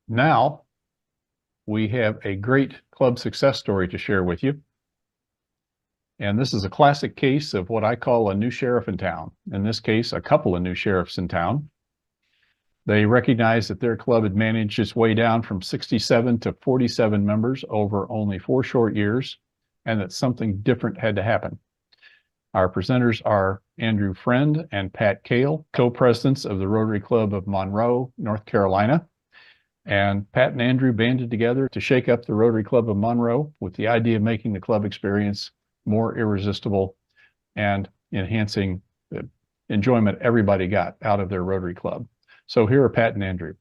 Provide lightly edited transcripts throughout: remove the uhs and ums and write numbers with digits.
Now, we have a great club success story to share with you. And this is a classic case of what I call a new sheriff in town. In this case, a couple of new sheriffs in town. They recognized that their club had managed its way down from 67 to 47 members over only 4 short years, and that something different had to happen. Our presenters are Andrew Friend and Pat Kale, co-presidents of the Rotary Club of Monroe, North Carolina. And Pat and Andrew banded together to shake up the Rotary Club of Monroe with the idea of making the club experience more irresistible and enhancing the enjoyment everybody got out of their Rotary Club. So here are Pat and Andrew.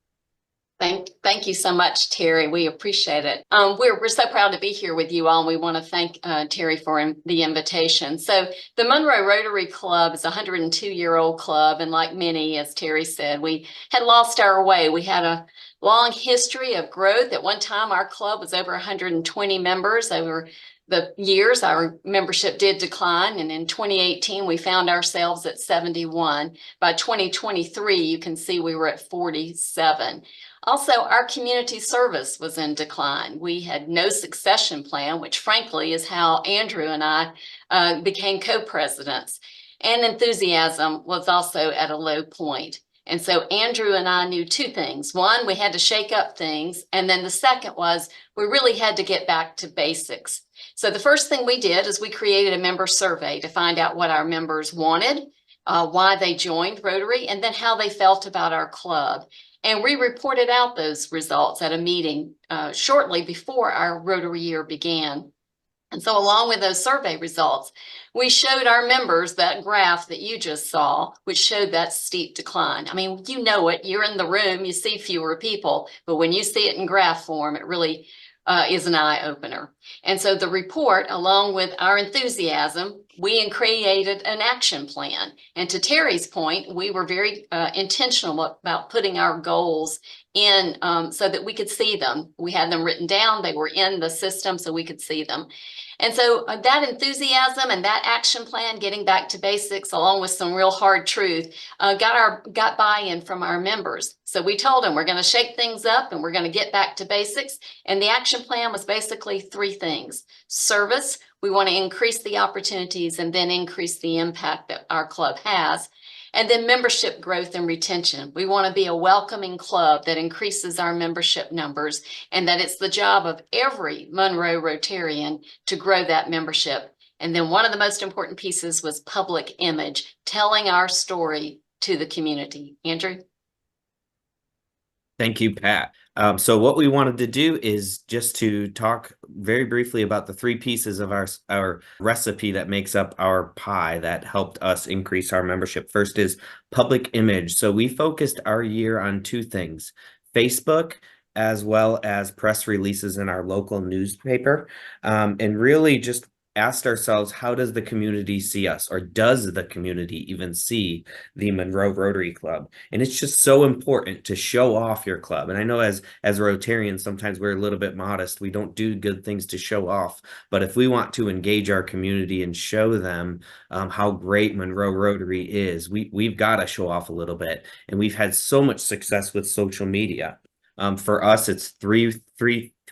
Thank you so much, Terry. We appreciate it. We're so proud to be here with you all, and we want to thank Terry for the invitation. So the Monroe Rotary Club is a 102-year-old club, and like many, as Terry said, we had lost our way. We had a long history of growth. At one time, our club was over 120 members. Over the years, our membership did decline, and in 2018, we found ourselves at 71. By 2023, you can see we were at 47. Also, our community service was in decline. We had no succession plan, which frankly is how Andrew and I became co-presidents. And enthusiasm was also at a low point. And so Andrew and I knew two things. One, we had to shake up things. And then the second was we really had to get back to basics. So the first thing we did is we created a member survey to find out what our members wanted, why they joined Rotary, and then how they felt about our club. And we reported out those results at a meeting shortly before our Rotary year began. And so along with those survey results, we showed our members that graph that you just saw, which showed that steep decline. I mean, you know it, you're in the room, you see fewer people, but when you see it in graph form, it really is an eye opener. And so the report, along with our enthusiasm, we created an action plan. And to Terry's point, we were very intentional about putting our goals in so that we could see them. We had them written down, they were in the system so we could see them. And so that enthusiasm and that action plan, getting back to basics, along with some real hard truth, got buy-in from our members. So we told them we're going to shake things up and we're going to get back to basics. And the action plan was basically three things. Service, we want to increase the opportunities and then increase the impact that our club has. And then membership growth and retention. We want to be a welcoming club that increases our membership numbers, and that it's the job of every Monroe Rotarian to grow that membership. And then one of the most important pieces was public image, telling our story to the community. Andrew? Thank you, Pat. So what we wanted to do is just to talk very briefly about the three pieces of our recipe that makes up our pie that helped us increase our membership. First is public image. So we focused our year on two things: Facebook, as well as press releases in our local newspaper, and really just asked ourselves, how does the community see us, or does the community even see the Monroe Rotary Club? And it's just so important to show off your club. And I know as Rotarians, sometimes we're a little bit modest. We don't do good things to show off. But if we want to engage our community and show them how great Monroe Rotary is, we've got to show off a little bit. And we've had so much success with social media. For us, it's three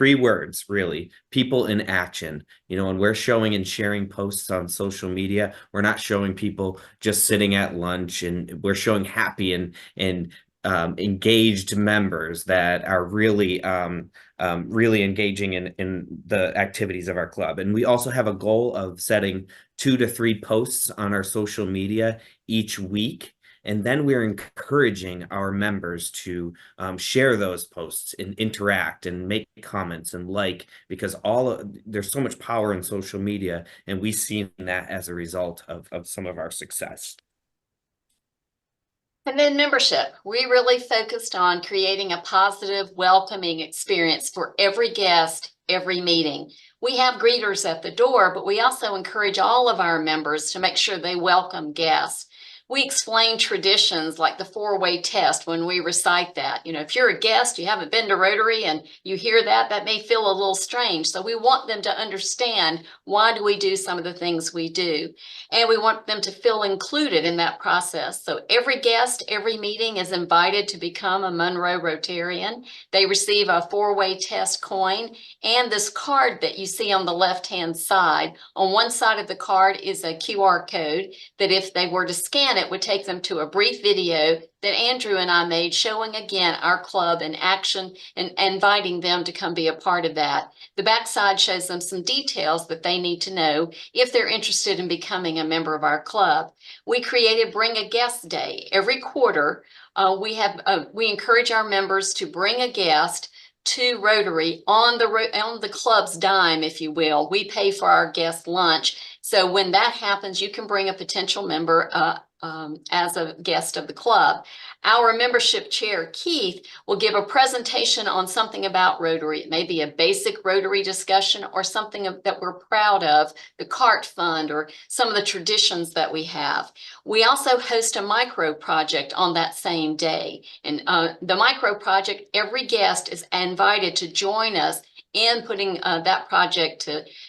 words, really: people in action. You know, when we're showing and sharing posts on social media, we're not showing people just sitting at lunch, and we're showing happy and engaged members that are really really engaging in the activities of our club. And we also have a goal of setting 2 to 3 posts on our social media each week. And then we're encouraging our members to share those posts and interact and make comments and because there's so much power in social media, and we've seen that as a result of some of our success. And then membership. We really focused on creating a positive, welcoming experience for every guest, every meeting. We have greeters at the door, but we also encourage all of our members to make sure they welcome guests. we explain traditions like the four-way test when we recite that. You know, if you're a guest, you haven't been to Rotary and you hear that, that may feel a little strange. So we want them to understand, why do we do some of the things we do? And we want them to feel included in that process. So every guest, every meeting is invited to become a Monroe Rotarian. They receive a four-way test coin and this card that you see on the left-hand side. On one side of the card is a QR code that if they were to scan it, would take them to a brief video that Andrew and I made showing again our club in action and inviting them to come be a part of that. The backside shows them some details that they need to know if they're interested in becoming a member of our club. We created Bring a Guest Day. Every quarter, we encourage our members to bring a guest to Rotary on the club's dime, if you will. We pay for our guest lunch. So when that happens, you can bring a potential member as a guest of the club. Our membership chair, Keith, will give a presentation on something about Rotary. It may be a basic Rotary discussion or something that we're proud of, the CART Fund or some of the traditions that we have. We also host a micro project on that same day. And the micro project, every guest is invited to join us in putting that project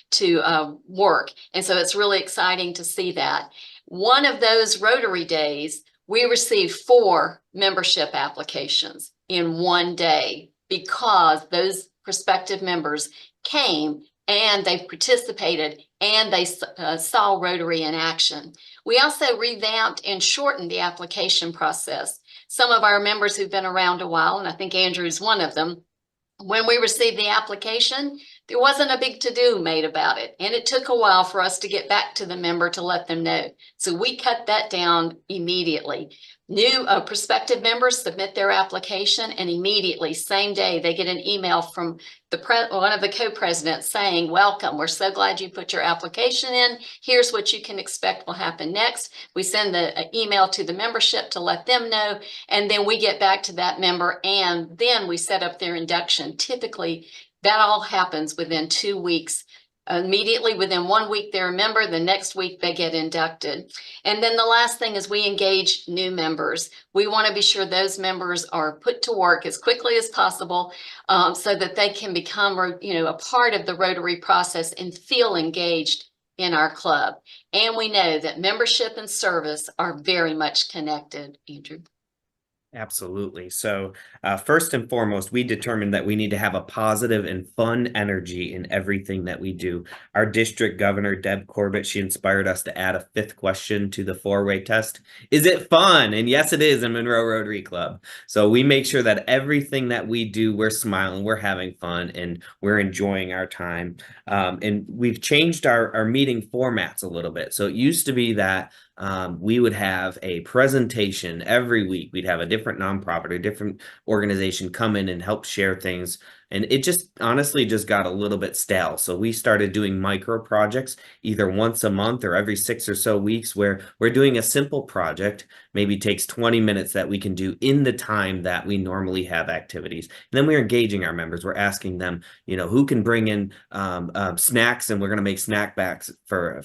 to work. And so it's really exciting to see that. One of those Rotary days, we received 4 membership applications in one day because those prospective members came and they participated and they saw Rotary in action. We also revamped and shortened the application process. Some of our members who've been around a while, and I think Andrew's one of them, when we received the application, there wasn't a big to-do made about it. And it took a while for us to get back to the member to let them know. So we cut that down immediately. New prospective members submit their application and immediately, same day, they get an email from one of the co-presidents saying, welcome, we're so glad you put your application in. Here's what you can expect will happen next. We send the email to the membership to let them know, and then we get back to that member and then we set up their induction. Typically, that all happens within 2 weeks. Immediately within 1 week, they're a member. The next week they get inducted. And then the last thing is we engage new members. We want to be sure those members are put to work as quickly as possible so that they can become, a part of the Rotary process and feel engaged in our club. And we know that membership and service are very much connected, Andrew. Absolutely. So first and foremost, we determined that we need to have a positive and fun energy in everything that we do. Our district governor, Deb Corbett, she inspired us to add a 5th question to the 4-way test. Is it fun? And yes, it is in Monroe Rotary Club. So we make sure that everything that we do, we're smiling, we're having fun, and we're enjoying our time. And we've changed our meeting formats a little bit. So it used to be that we would have a presentation every week. We'd have a different nonprofit or different organization come in and help share things. And it just honestly just got a little bit stale. So we started doing micro projects either once a month or every 6 or so weeks where we're doing a simple project, maybe takes 20 minutes that we can do in the time that we normally have activities. And then we're engaging our members. We're asking them, who can bring in snacks, and we're going to make snack bags for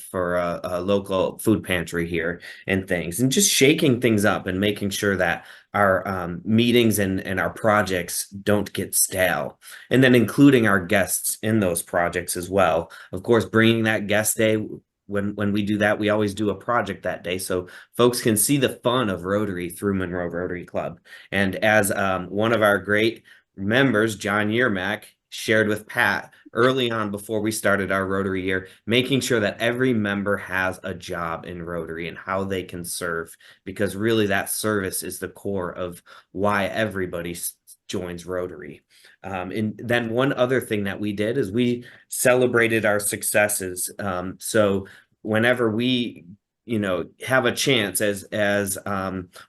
a local food pantry here and things, and just shaking things up and making sure that our meetings and our projects don't get stale, and then including our guests in those projects as well. Of course, bringing that guest day. When we do that, we always do a project that day so folks can see the fun of Rotary through Monroe Rotary Club. And as one of our great members, John Yermak, shared with Pat early on before we started our Rotary year, making sure that every member has a job in Rotary and how they can serve, because really that service is the core of why everybody joins Rotary. And then one other thing that we did is we celebrated our successes. So whenever we have a chance, as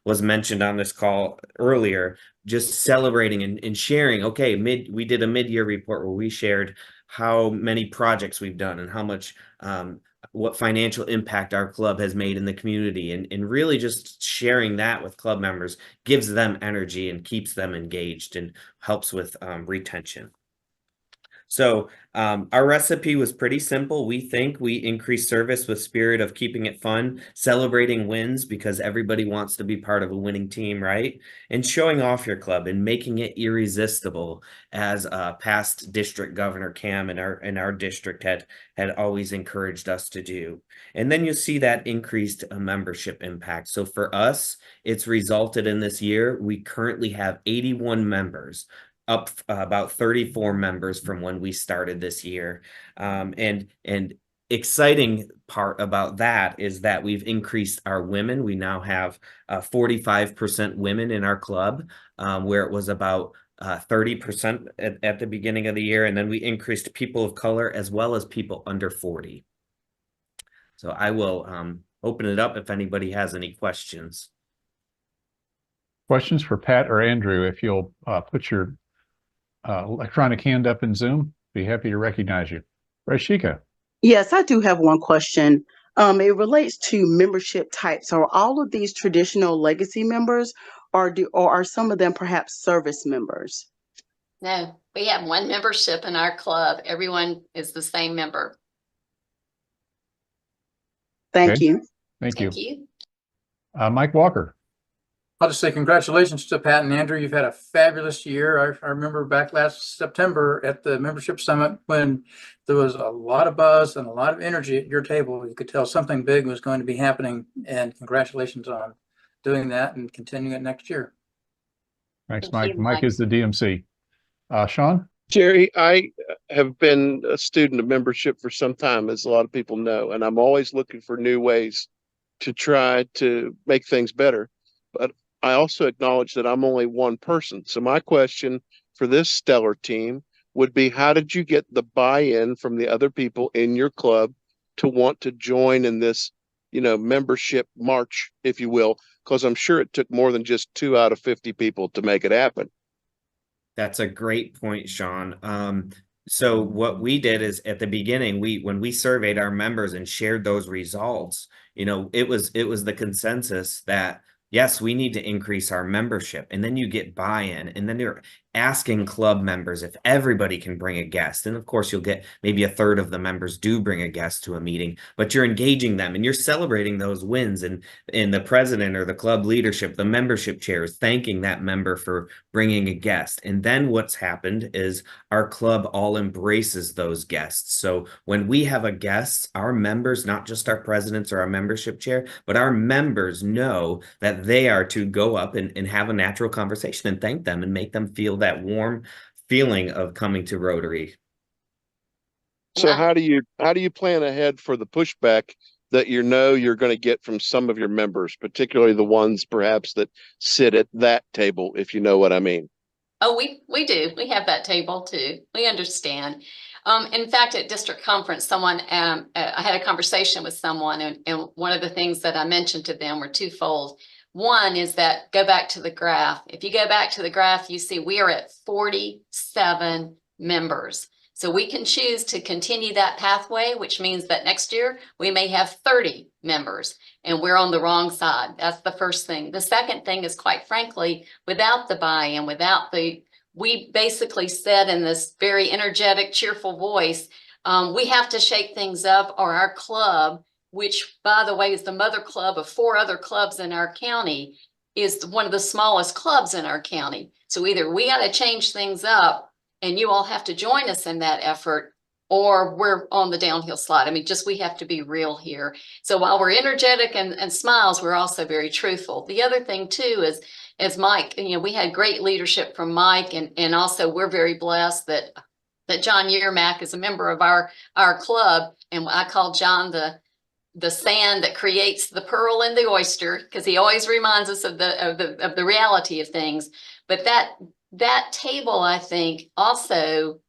was mentioned on this call earlier, just celebrating and sharing. Okay, we did a mid-year report where we shared how many projects we've done and how much what financial impact our club has made in the community, and really just sharing that with club members gives them energy and keeps them engaged and helps with retention. So our recipe was pretty simple. We think we increase service with spirit of keeping it fun, celebrating wins because everybody wants to be part of a winning team, right? And showing off your club and making it irresistible, as past district governor Cam in our district had always encouraged us to do. And then you see that increased membership impact. So for us, it's resulted in this year, we currently have 81 members, up about 34 members from when we started this year. And exciting part about that is that we've increased our women. We now have 45% women in our club, where it was about 30% at the beginning of the year. And then we increased people of color as well as people under 40. So I will open it up if anybody has any questions. Questions for Pat or Andrew? If you'll put your electronic hand up in Zoom, be happy to recognize you. Rashika. Yes, I do have one question. It relates to membership types. Are all of these traditional legacy members, or are some of them perhaps service members? No, we have one membership in our club. Everyone is the same member. Thank Okay. you. Thank you. Thank you. Mike Walker. I'll just say congratulations to Pat and Andrew. You've had a fabulous year. I remember back last September at the membership summit when there was a lot of buzz and a lot of energy at your table. You could tell something big was going to be happening, and congratulations on doing that and continuing it next year. Thanks, Thank Mike. you, Mike Mike. is the DMC. Sean? Jerry, I have been a student of membership for some time, as a lot of people know, and I'm always looking for new ways to try to make things better. But I also acknowledge that I'm only one person. So my question for this stellar team would be, how did you get the buy-in from the other people in your club to want to join in this, membership march, if you will? Because I'm sure it took more than just 2 out of 50 people to make it happen. That's a great point, Sean. So what we did is at the beginning, when we surveyed our members and shared those results, it was the consensus that yes, we need to increase our membership. And then you get buy-in, and then you're asking club members if everybody can bring a guest. And of course, you'll get maybe a third of the members do bring a guest to a meeting, but you're engaging them and you're celebrating those wins. And the president or the club leadership, the membership chair is thanking that member for bringing a guest. And then what's happened is our club all embraces those guests. So when we have a guest, our members, not just our presidents or our membership chair, but our members know that they are to go up and have a natural conversation and thank them and make them feel that warm feeling of coming to Rotary. So Yeah. how do you plan ahead for the pushback that you're going to get from some of your members, particularly the ones perhaps that sit at that table, if you know what I mean? Oh, we do. We have that table too. We understand. In fact, at district conference, I had a conversation with someone, and one of the things that I mentioned to them were twofold. One is that go back to the graph. If you go back to the graph, you see we are at 47 members. So we can choose to continue that pathway, which means that next year we may have 30 members and we're on the wrong side. That's the first thing. The second thing is, quite frankly, without the buy-in, we basically said in this very energetic, cheerful voice, we have to shake things up, or our club, which, by the way, is the mother club of 4 other clubs in our county, is one of the smallest clubs in our county. So either we got to change things up and you all have to join us in that effort, or we're on the downhill slide. I mean, we have to be real here. So while we're energetic and smiles, we're also very truthful. The other thing too is, as Mike, we had great leadership from Mike, and also we're very blessed that John Yermak is a member of our club, and I call John the sand that creates the pearl in the oyster, because he always reminds us of the reality of things. But that table, I think, also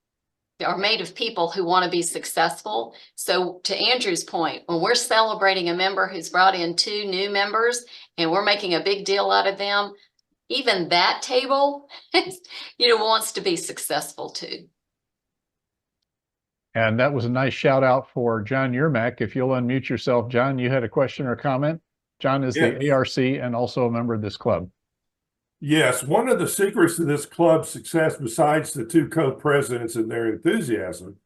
are made of people who want to be successful. So to Andrew's point, when we're celebrating a member who's brought in 2 new members and we're making a big deal out of them, even that table, wants to be successful too. And that was a nice shout out for John Yermak. If you'll unmute yourself, John, you had a question or comment? John is the ARC and also a member of this club. Yes, one of the secrets to this club's success, besides the two co-presidents and their enthusiasm,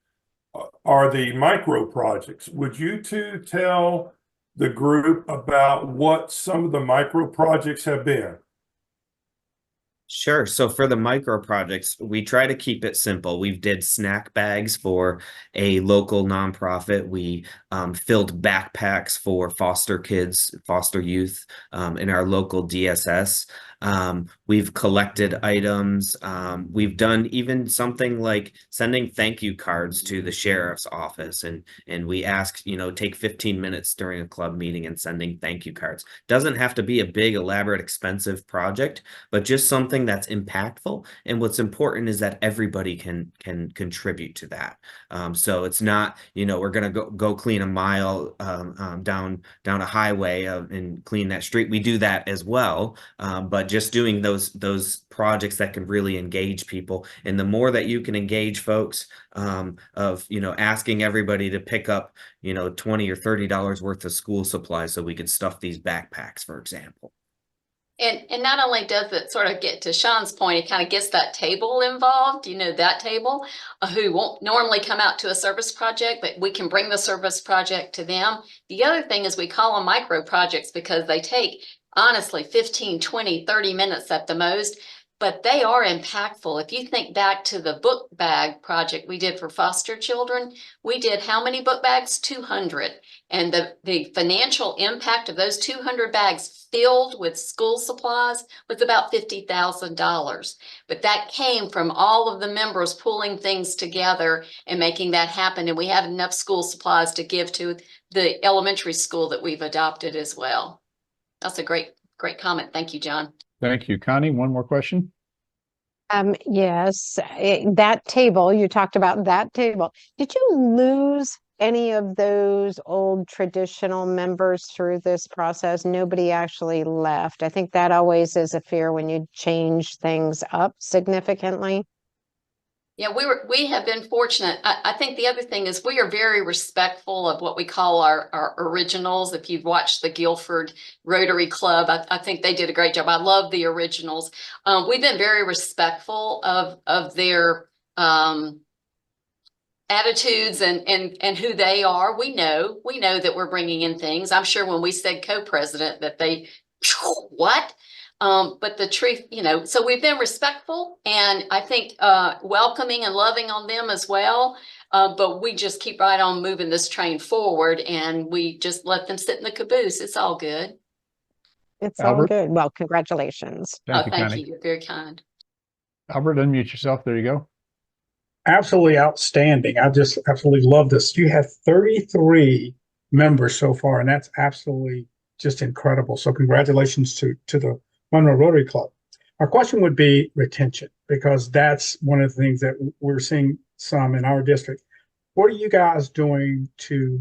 are the micro projects. Would you two tell the group about what some of the micro projects have been? Sure. So for the micro projects, we try to keep it simple. We did snack bags for a local nonprofit. We filled backpacks for foster kids, foster youth in our local DSS. We've collected items. We've done even something like sending thank you cards to the sheriff's office, and we ask, take 15 minutes during a club meeting and sending thank you cards. Doesn't have to be a big, elaborate, expensive project, but just something that's impactful. And what's important is that everybody can contribute to that. So it's not, we're gonna go clean a mile down a highway and clean that street. We do that as well, but just doing those projects that can really engage people. And the more that you can engage folks, of asking everybody to pick up $20 or $30 worth of school supplies so we could stuff these backpacks, for example. And not only does it sort of get to Sean's point, it kind of gets that table involved, that table who won't normally come out to a service project, but we can bring the service project to them. The other thing is we call them micro projects because they take honestly 15, 20, 30 minutes at the most, but they are impactful. If you think back to the book bag project we did for foster children, we did how many book bags? 200. And the financial impact of those 200 bags filled with school supplies was about $50,000. But that came from all of the members pulling things together and making that happen. And we have enough school supplies to give to the elementary school that we've adopted as well. That's a great comment. Thank you, John. Thank you. Connie, one more question. Yes, that table, you talked about that table. Did you lose any of those old traditional members through this process? Nobody actually left. I think that always is a fear when you change things up significantly. Yeah, we have been fortunate. I think the other thing is we are very respectful of what we call our originals. If you've watched the Guilford Rotary Club, I think they did a great job. I love the originals. We've been very respectful of their attitudes and who they are. We know that we're bringing in things. I'm sure when we said co-president that they, what? But the truth, so we've been respectful and I think welcoming and loving on them as well. But we just keep right on moving this train forward and we just let them sit in the caboose. It's all good. It's Albert? all good. Well, congratulations. Thank you, Thank Connie. you. You're very kind. Albert, unmute yourself. There you go. Absolutely outstanding. I just absolutely love this. You have 33 members so far, and that's absolutely just incredible. So congratulations to the Monroe Rotary Club. Our question would be retention, because that's one of the things that we're seeing some in our district. What are you guys doing to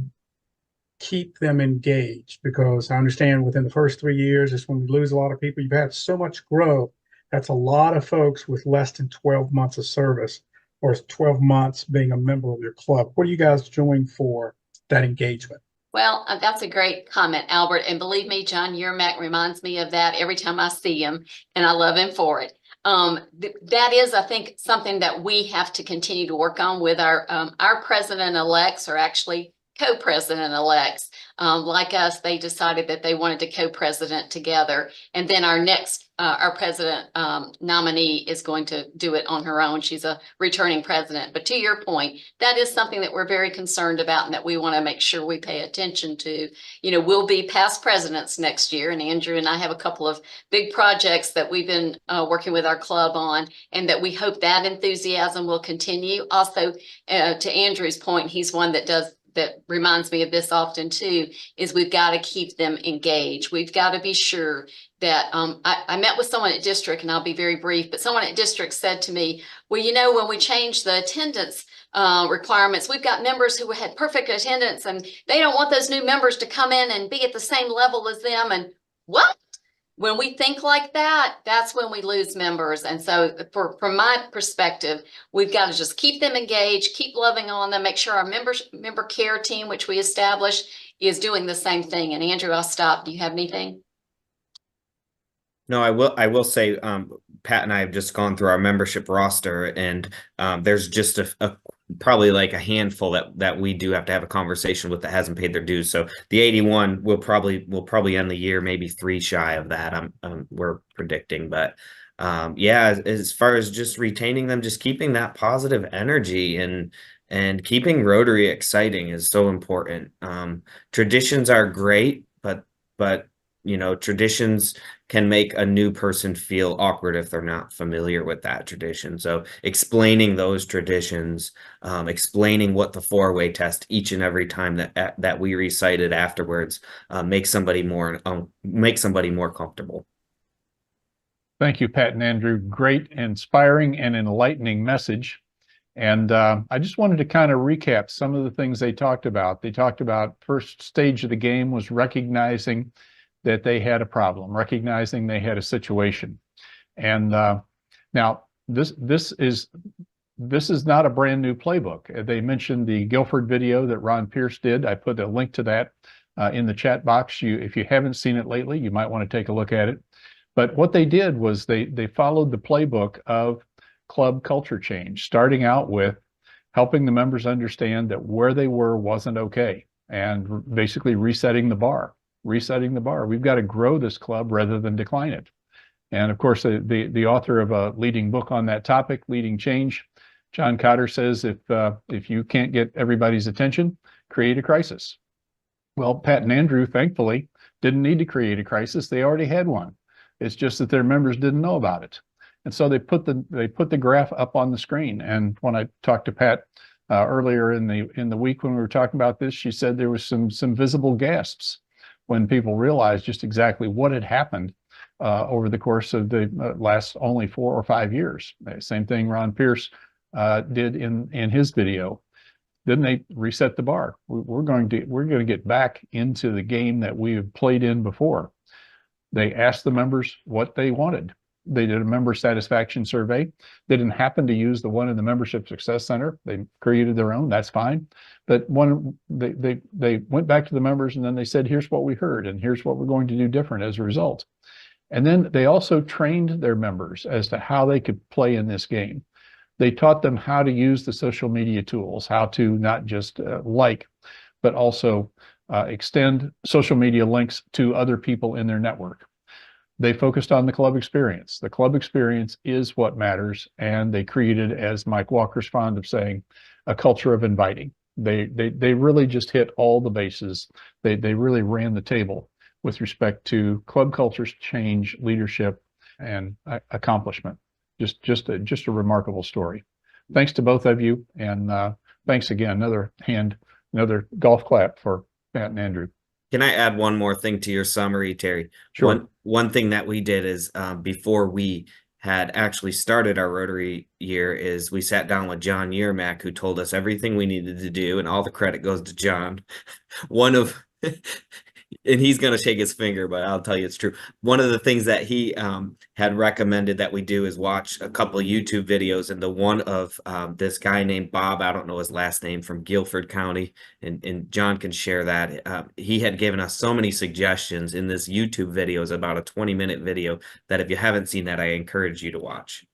keep them engaged? Because I understand within the first 3 years is when we lose a lot of people. You've had so much growth. That's a lot of folks with less than 12 months of service or 12 months being a member of your club. What are you guys doing for that engagement? Well, that's a great comment, Albert. And believe me, John Yermak reminds me of that every time I see him, and I love him for it. That is, I think, something that we have to continue to work on with our president-elects, or actually co-president-elects. Like us, they decided that they wanted to co-president together. And then our president nominee is going to do it on her own. She's a returning president. But to your point, that is something that we're very concerned about and that we want to make sure we pay attention to. We'll be past presidents next year, and Andrew and I have a couple of big projects that we've been working with our club on, and that we hope that enthusiasm will continue. Also, to Andrew's point, he's one that reminds me of this often too, is we've got to keep them engaged. We've got to be sure that, I met with someone at district, and I'll be very brief, but someone at district said to me, well, when we changed the attendance requirements, we've got members who had perfect attendance and they don't want those new members to come in and be at the same level as them. And what? When we think like that, that's when we lose members. And so from my perspective, we've got to just keep them engaged, keep loving on them, make sure our member care team, which we established, is doing the same thing. And Andrew, I'll stop. Do you have anything? No, I will say, Pat and I have just gone through our membership roster, and there's just a probably like a handful that we do have to have a conversation with that hasn't paid their dues. So the 81 will probably end the year maybe 3 shy of that. We're predicting, but yeah, as far as just retaining them, just keeping that positive energy and keeping Rotary exciting is so important. Traditions are great, but you know, traditions can make a new person feel awkward if they're not familiar with that tradition. So explaining those traditions, explaining what the 4-way test each and every time that we recite it afterwards, makes somebody more comfortable. Thank you, Pat and Andrew. Great, inspiring, and enlightening message. And I just wanted to kind of recap some of the things they talked about. They talked about first stage of the game was recognizing that they had a problem, recognizing they had a situation. And now this is not a brand new playbook. They mentioned the Guilford video that Ron Pierce did. I put a link to that in the chat box. If you haven't seen it lately, you might want to take a look at it. But what they did was they followed the playbook of club culture change, starting out with helping the members understand that where they were wasn't okay, and basically resetting the bar. We've got to grow this club rather than decline it. And of course, the author of a leading book on that topic, Leading Change, John Cotter, says if you can't get everybody's attention, create a crisis. Well, Pat and Andrew, thankfully, didn't need to create a crisis. They already had one. It's just that their members didn't know about it. And so they put the graph up on the screen. And when I talked to Pat earlier in the week when we were talking about this, she said there was some visible gasps when people realized just exactly what had happened over the course of the last only 4 or 5 years. Same thing Ron Pierce did in his video. Then they reset the bar. We're going to get back into the game that we have played in before. They asked the members what they wanted. They did a member satisfaction survey. They didn't happen to use the one in the Membership Success Center. They created their own. That's fine. But they went back to the members, and then they said, here's what we heard, and here's what we're going to do different as a result. And then they also trained their members as to how they could play in this game. They taught them how to use the social media tools, how to not just but also extend social media links to other people in their network. They focused on the club experience. The club experience is what matters, and they created, as Mike Walker's fond of saying, a culture of inviting. They really just hit all the bases. They really ran the table with respect to club culture change, leadership, and accomplishment. Just a remarkable story. Thanks to both of you, and thanks again. Another golf clap for Pat and Andrew. Can I add one more thing to your summary, Terry? Sure. One thing that we did is before we had actually started our Rotary year is we sat down with John Yermak, who told us everything we needed to do, and all the credit goes to John. And he's going to shake his finger, but I'll tell you it's true. One of the things that he had recommended that we do is watch a couple of YouTube videos, and the one of this guy named Bob, I don't know his last name, from Guilford County, and John can share that. He had given us so many suggestions in this YouTube video. It's about a 20-minute video that if you haven't seen that, I encourage you to watch.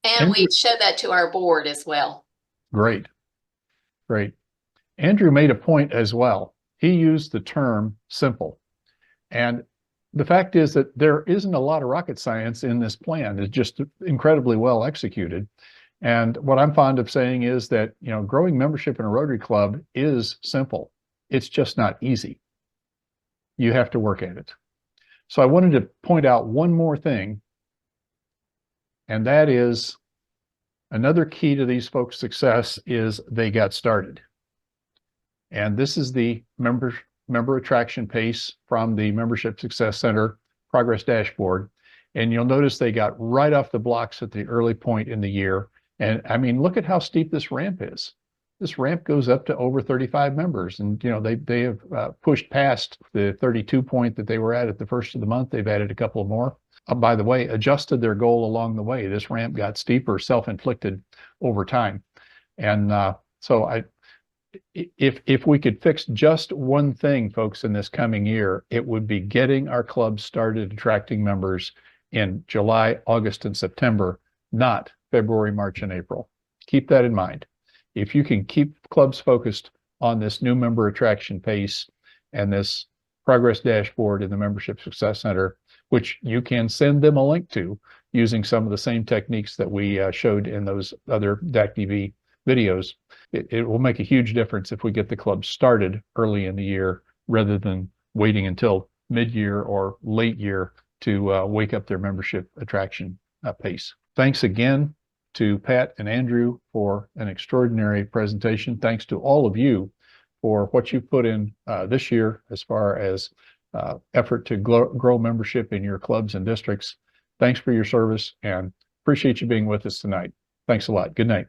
And we showed that to our board as well. Great. Andrew made a point as well. He used the term simple. And the fact is that there isn't a lot of rocket science in this plan. It's just incredibly well executed. And what I'm fond of saying is that, growing membership in a Rotary Club is simple. It's just not easy. You have to work at it. So I wanted to point out one more thing, and that is another key to these folks' success is they got started. And this is the member attraction pace from the Membership Success Center progress dashboard. And you'll notice they got right off the blocks at the early point in the year. And I mean, look at how steep this ramp is. This ramp goes up to over 35 members. And, they have pushed past the 32 point that they were at the first of the month. They've added a couple more. By the way, adjusted their goal along the way. This ramp got steeper, self-inflicted over time. And so if we could fix just one thing, folks, in this coming year, it would be getting our clubs started attracting members in July, August, and September, not February, March, and April. Keep that in mind. If you can keep clubs focused on this new member attraction pace and this progress dashboard in the Membership Success Center, which you can send them a link to using some of the same techniques that we showed in those other DAC-DV videos, it will make a huge difference if we get the club started early in the year rather than waiting until mid-year or late year to wake up their membership attraction pace. Thanks again to Pat and Andrew for an extraordinary presentation. Thanks to all of you for what you put in this year as far as effort to grow membership in your clubs and districts. Thanks for your service and appreciate you being with us tonight. Thanks a lot. Good night.